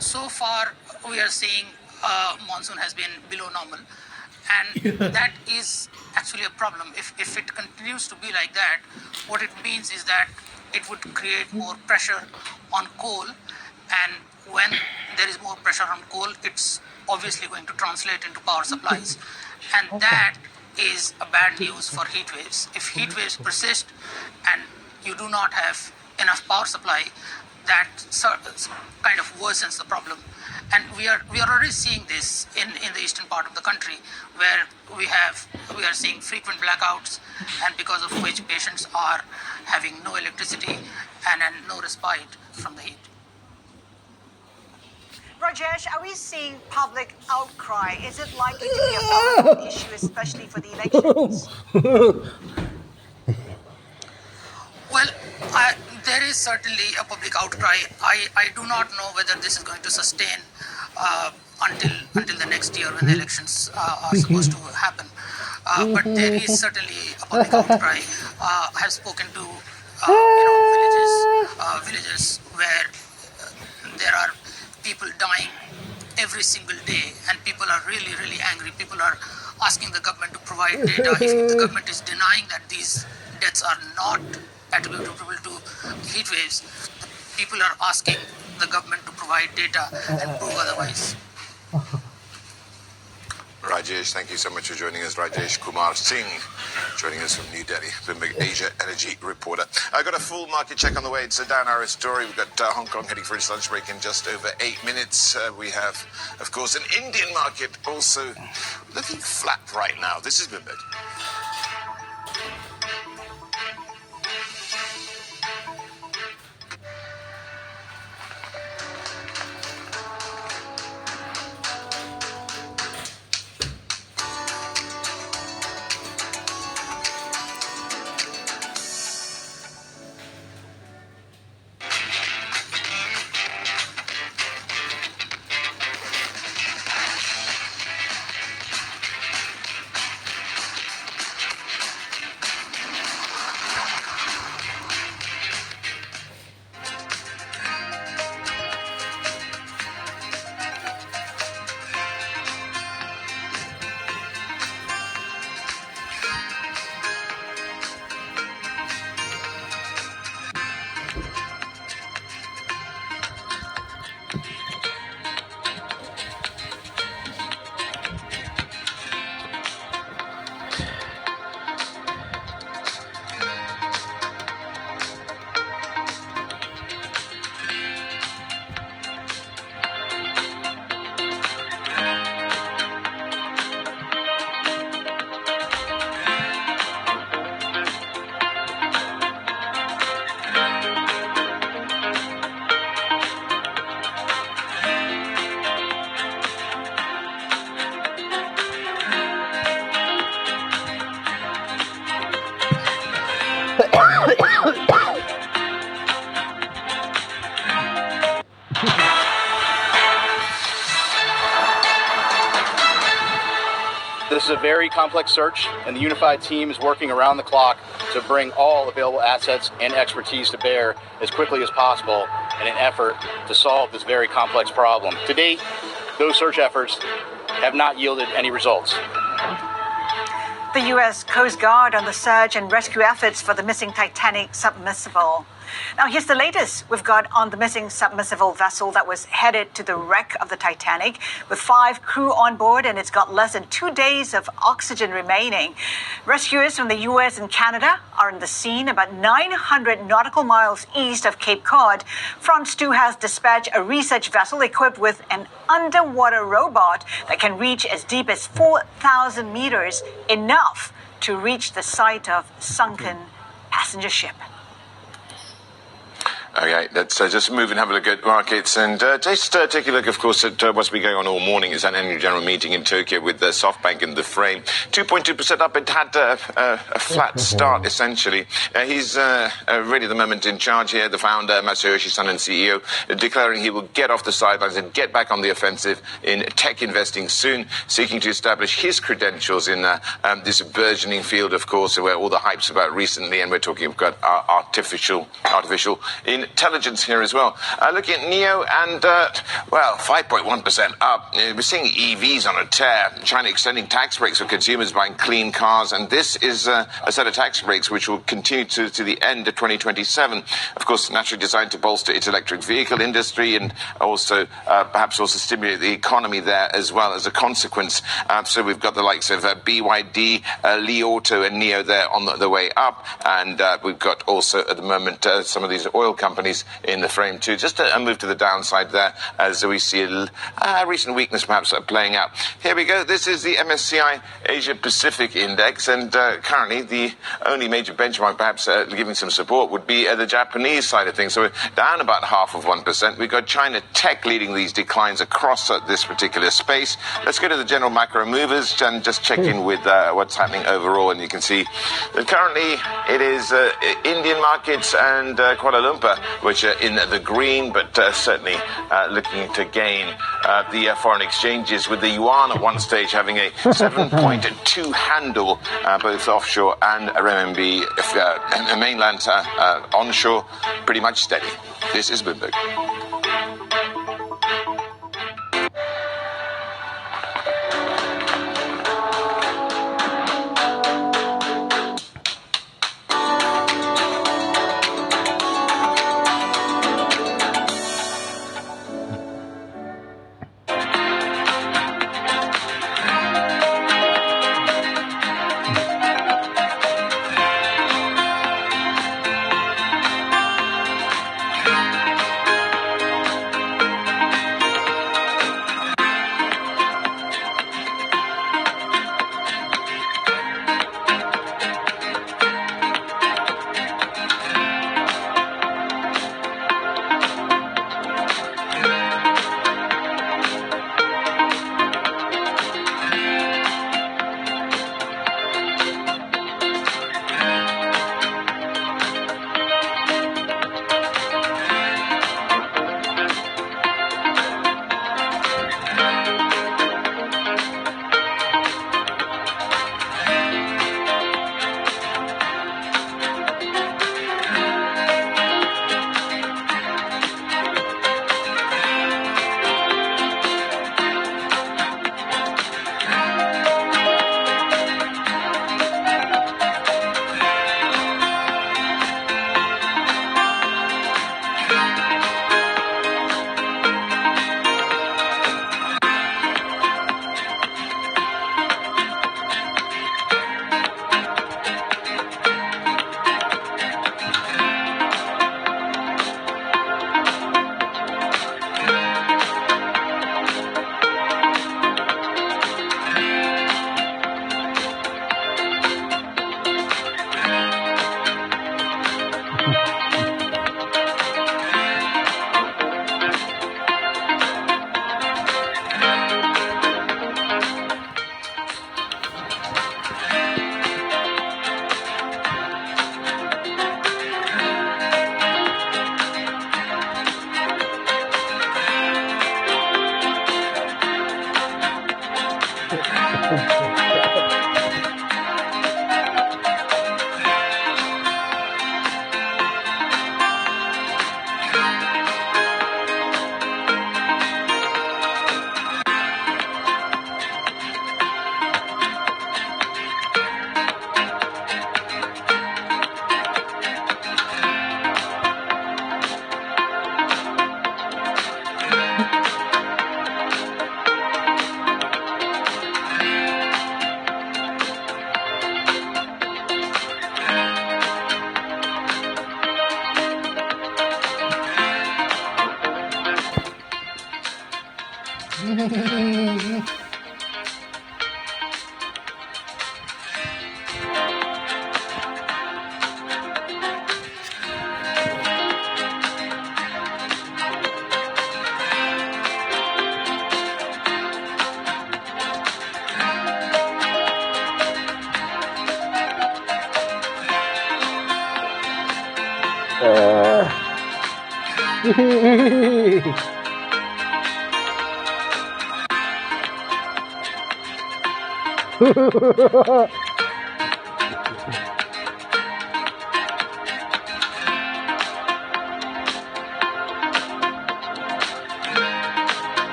So far, we are seeing monsoon has been below normal, and that is actually a problem. If it continues to be like that, what it means is that it would create more pressure on coal, and when there is more pressure on coal, it's obviously going to translate into power supplies, and that is a bad news for heat waves. If heat waves persist and you do not have enough power supply, that kind of worsens the problem. And we are already seeing this in the eastern part of the country, where we are seeing frequent blackouts, and because of which patients are having no electricity and no respite from the heat. Rajesh, are we seeing public outcry? Is it likely to be a government issue, especially for the elections? Well, there is certainly a public outcry. I do not know whether this is going to sustain until the next year when the elections are supposed to happen. But there is certainly a public outcry. I have spoken to villages where there are people dying every single day, and people are really, really angry. People are asking the government to provide data. If the government is denying that these deaths are not attributable to heat waves, the people are asking the government to provide data and prove otherwise. Rajesh, thank you so much for joining us. Rajesh Kumar Singh joining us from New Delhi, Bloomberg Asia Energy reporter. I got a full market check on the way. It's a Dan Harris story. We've got Hong Kong heading for its lunch break in just over 8 minutes. We have, of course, an Indian market also looking flat right now. This is Bloomberg. This is a very complex search, and the unified team is working around the clock to bring all available assets and expertise to bear as quickly as possible in an effort to solve this very complex problem. To date, those search efforts have not yielded any results. The U.S. Coast Guard on the search and rescue efforts for the missing Titanic submersible. Now, here's the latest we've got on the missing submersible vessel that was headed to the wreck of the Titanic with 5 crew on board, and it's got less than 2 days of oxygen remaining. Rescuers from the U.S. and Canada are on the scene about 900 nautical miles east of Cape Cod. France 2 has dispatched a research vessel equipped with an underwater robot that can reach as deep as 4,000 meters, enough to reach the site of sunken passenger ship. Okay, let's just move and have a look at markets and just take a look, of course, at what's been going on all morning. It's an annual general meeting in Tokyo with SoftBank in the frame. 2.2% up. It had a flat start, essentially. He's really the moment in charge here, the founder, Masayoshi Son and CEO, declaring he will get off the sidelines and get back on the offensive in tech investing soon, seeking to establish his credentials in this burgeoning field, of course, where all the hype's about recently, and we're talking about artificial intelligence. intelligence here as well. Looking at NIO and, 5.1% up. We're seeing EVs on a tear. China extending tax breaks for consumers buying clean cars, and this is a set of tax breaks which will continue to the end of 2027. Of course, naturally designed to bolster its electric vehicle industry and also perhaps also stimulate the economy there as well as a consequence. So we've got the likes of BYD, Li Auto and NIO there on the way up, and we've got also at the moment some of these oil companies in the frame too. Just a move to the downside there as we see a recent weakness perhaps playing out. Here we go. This is the MSCI Asia Pacific Index, and currently the only major benchmark perhaps giving some support would be the Japanese side of things. So we're down about 0.5%. We've got China Tech leading these declines across this particular space. Let's go to the general macro movers and just check in with what's happening overall, and you can see that currently it is Indian markets and Kuala Lumpur which are in the green, but certainly looking to gain the foreign exchanges, with the yuan at one stage having a 7.2 handle, both offshore and renminbi, mainland onshore pretty much steady. This is Bloomberg.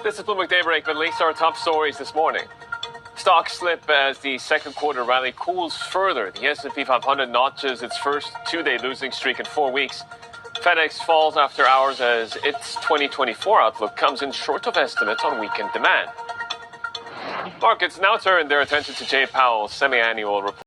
This is Bloomberg Daybreak, but at least our top stories this morning. Stocks slip as the second quarter rally cools further. The S&P 500 notches its first two-day losing streak in 4 weeks. FedEx falls after hours as its 2024 outlook comes in short of estimates on weakened demand. Markets now turn their attention to Jay Powell's semi-annual report.